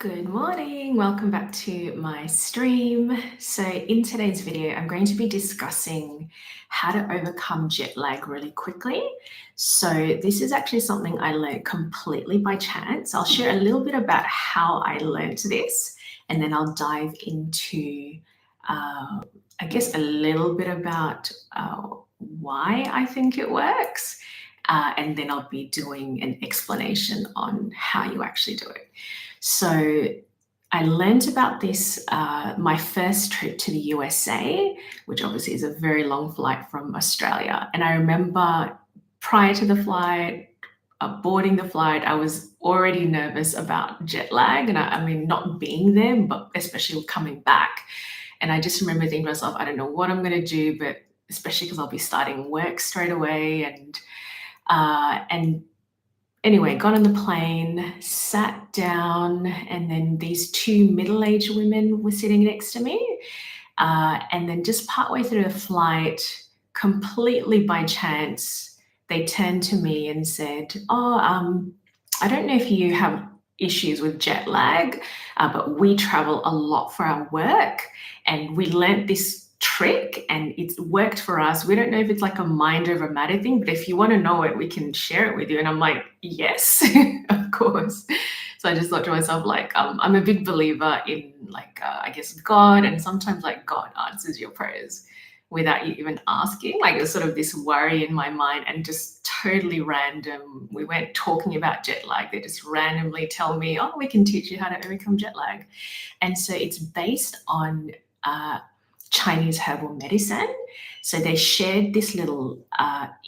Good morning, welcome back to my stream. So in today's video, I'm going to be discussing how to overcome jet lag really quickly. So this is actually something I learned completely by chance. I'll share a little bit about how I learned this, and then I'll dive into, I guess, a little bit about why I think it works. And then I'll be doing an explanation on how you actually do it. So I learned about this my first trip to the USA, which obviously is a very long flight from Australia. And I remember prior to the flight, boarding the flight, I was already nervous about jet lag. And I mean, not being there, but especially coming back. And I just remember thinking to myself, I don't know what I'm going to do, but especially because I'll be starting work straight away. And anyway, got on the plane, sat down, and then these two middle-aged women were sitting next to me. And then just partway through the flight, completely by chance, they turned to me and said, I don't know if you have issues with jet lag, but we travel a lot for our work, and we learnt this trick and it's worked for us. We don't know if it's like a mind over matter thing, but if you want to know it, we can share it with you. And I'm like, yes, of course. So I just thought to myself, like, I'm a big believer in I guess God, and sometimes like God answers your prayers without you even asking. Like, there's sort of this worry in my mind, and just totally random. We weren't talking about jet lag. They just randomly tell me, oh, we can teach you how to overcome jet lag. And so it's based on Chinese herbal medicine. So they shared this little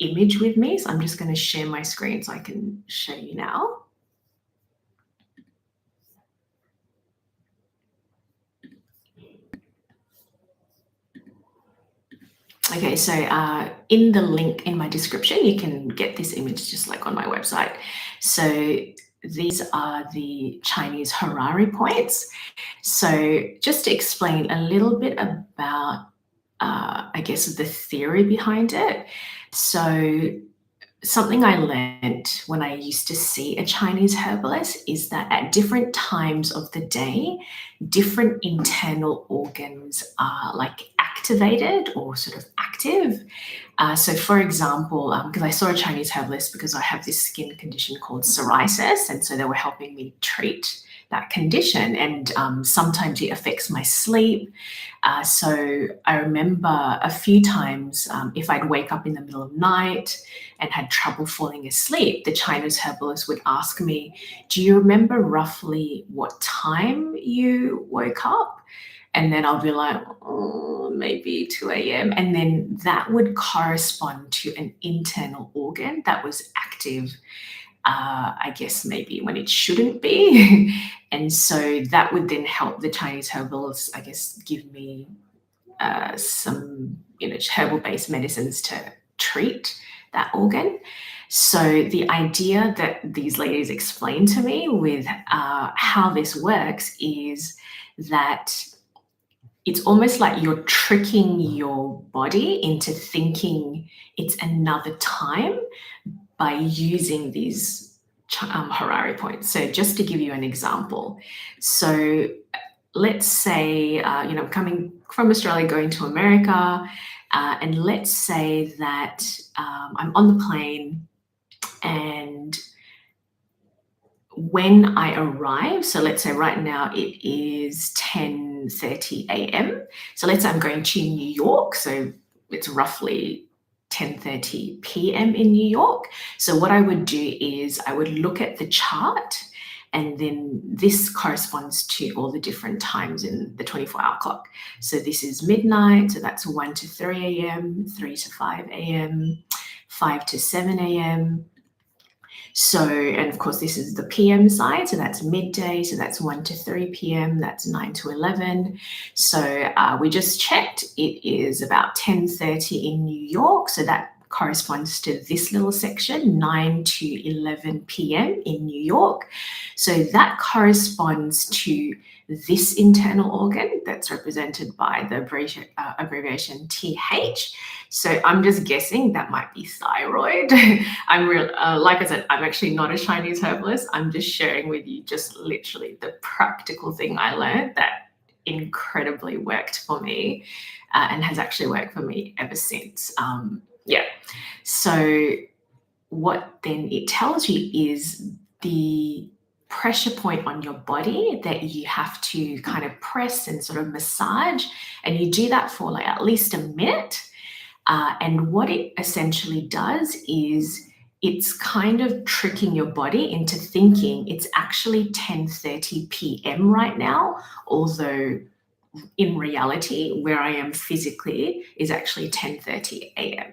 image with me. So I'm just going to share my screen so I can show you now. Okay, so in the link in my description, you can get this image just like on my website. So these are the Chinese Horary Points. So just to explain a little bit about, I guess, the theory behind it. So something I learned when I used to see a Chinese herbalist is that at different times of the day, different internal organs are like activated or sort of active. So for example, because I saw a Chinese herbalist because I have this skin condition called psoriasis, and so they were helping me treat that condition, and sometimes it affects my sleep. So I remember a few times if I'd wake up in the middle of the night and had trouble falling asleep, the Chinese herbalist would ask me, do you remember roughly what time you woke up? And then I'll be like, oh, maybe 2 a.m. And then that would correspond to an internal organ that was active, I guess maybe when it shouldn't be. And so that would then help the Chinese herbalists, I guess, give me some herbal-based medicines to treat that organ. So the idea that these ladies explained to me with how this works is that it's almost like you're tricking your body into thinking it's another time by using these Horary points. So just to give you an example, so let's say, I'm coming from Australia, going to America, and let's say that I'm on the plane, and when I arrive, so let's say right now it is 10:30 a.m. So let's say I'm going to New York, so it's roughly 10:30 p.m. in New York. So what I would do is I would look at the chart, and then this corresponds to all the different times in the 24-hour clock. So this is midnight, so that's 1 to 3 a.m., 3 to 5 a.m., 5 to 7 a.m. So, and of course, this is the PM side, so that's midday, so that's 1 to 3 p.m., that's 9 to 11. So we just checked, it is about 10:30 in New York, so that corresponds to this little section, 9 to 11 p.m. in New York. So that corresponds to this internal organ that's represented by the abbreviation TH. So I'm just guessing that might be thyroid. Like I said, I'm actually not a Chinese herbalist. I'm just sharing with you just literally the practical thing I learned that incredibly worked for me and has actually worked for me ever since. So what then it tells you is the pressure point on your body that you have to kind of press and sort of massage, and you do that for like at least a minute. And what it essentially does is it's kind of tricking your body into thinking it's actually 10:30 p.m. right now, although in reality, where I am physically is actually 10:30 a.m.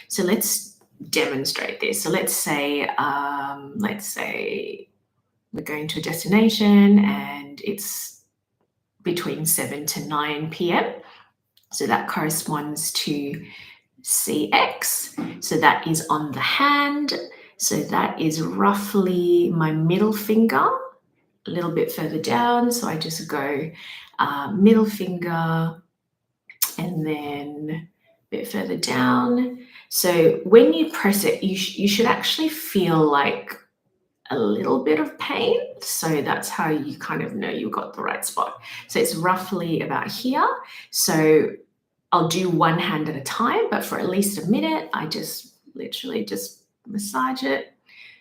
So let's demonstrate this. So let's say we're going to a destination and it's between 7 to 9 p.m. So that corresponds to CX. So that is on the hand. So that is roughly my middle finger, a little bit further down. So I just go middle finger and then a bit further down. So when you press it, you should actually feel like a little bit of pain. So that's how you kind of know you got the right spot. So it's roughly about here. So I'll do one hand at a time, but for at least a minute, I just literally just massage it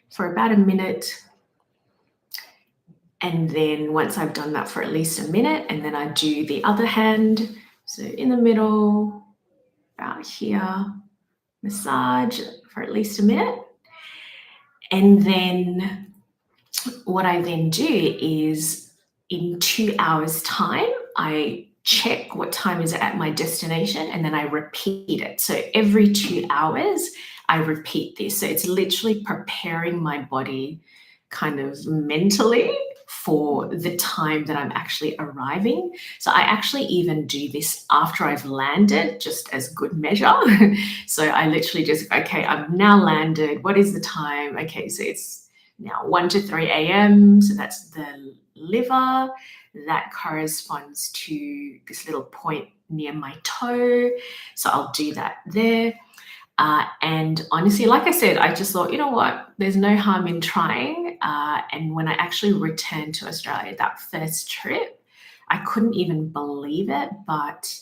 for about a minute. And then once I've done that for at least a minute, and then I do the other hand. So in the middle, about here, massage for at least a minute. And then what I then do is in 2 hours time, I check what time is it at my destination, and then I repeat it. So every 2 hours, I repeat this. So it's literally preparing my body kind of mentally for the time that I'm actually arriving. So I actually even do this after I've landed, just as good measure. So I literally just, okay, I'm now landed. What is the time? Okay, so it's now 1 to 3 a.m. So that's the liver. That corresponds to this little point near my toe. So I'll do that there. And honestly, like I said, I just thought, you know what, there's no harm in trying. And when I actually returned to Australia, that first trip, I couldn't even believe it, but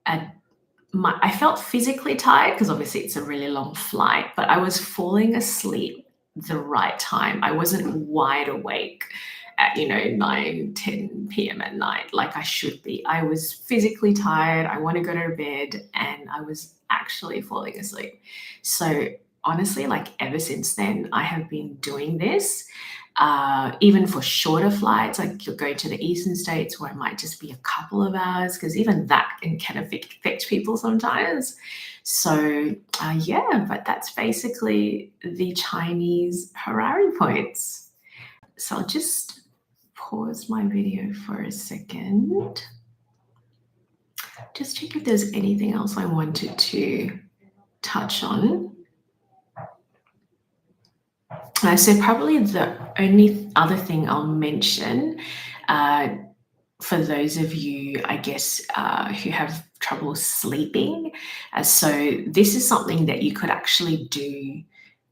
I felt physically tired because obviously it's a really long flight, but I was falling asleep the right time. I wasn't wide awake at 9, 10 p.m. at night like I should be. I was physically tired. I want to go to bed, and I was actually falling asleep. So honestly, like ever since then, I have been doing this. Even for shorter flights, like you're going to the eastern states where it might just be a couple of hours, because even that can affect people sometimes. So but that's basically the Chinese Horary Points. So I'll just pause my video for a second. Just check if there's anything else I wanted to touch on. So probably the only other thing I'll mention for those of you, I guess, who have trouble sleeping. So this is something that you could actually do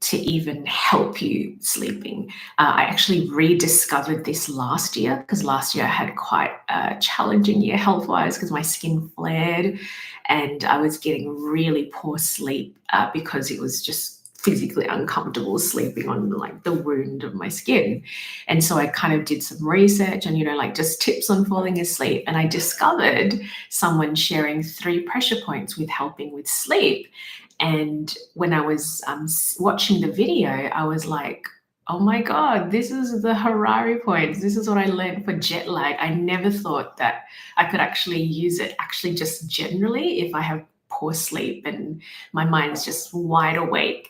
to even help you sleeping. I actually rediscovered this last year, because last year I had quite a challenging year health-wise because my skin flared and I was getting really poor sleep because it was just physically uncomfortable sleeping on like the wound of my skin. And so I kind of did some research and, like just tips on falling asleep. And I discovered someone sharing 3 pressure points with helping with sleep. And when I was watching the video, I was like, oh my God, this is the Horary Points. This is what I learned for jet lag. I never thought that I could actually use it just generally if I have poor sleep and my mind's just wide awake.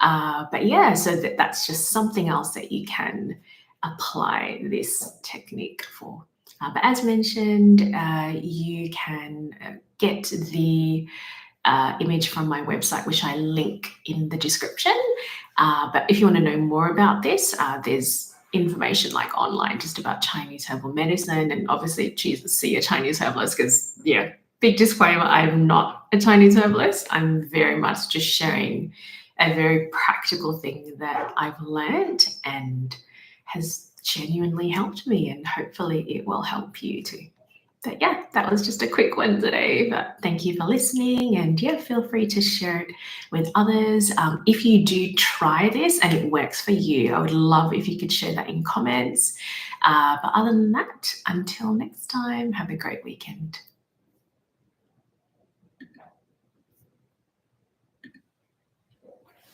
But yeah, so that's just something else that you can apply this technique for. But as mentioned, you can get the image from my website, which I link in the description. But if you want to know more about this, there's information like online just about Chinese herbal medicine, and obviously see a Chinese herbalist because, yeah, big disclaimer, I'm not a Chinese herbalist. I'm very much just sharing a very practical thing that I've learned and has genuinely helped me, and hopefully it will help you too. But yeah, that was just a quick one today, but thank you for listening, and yeah, feel free to share it with others. If you do try this and it works for you, I would love if you could share that in comments. But other than that, until next time, have a great weekend.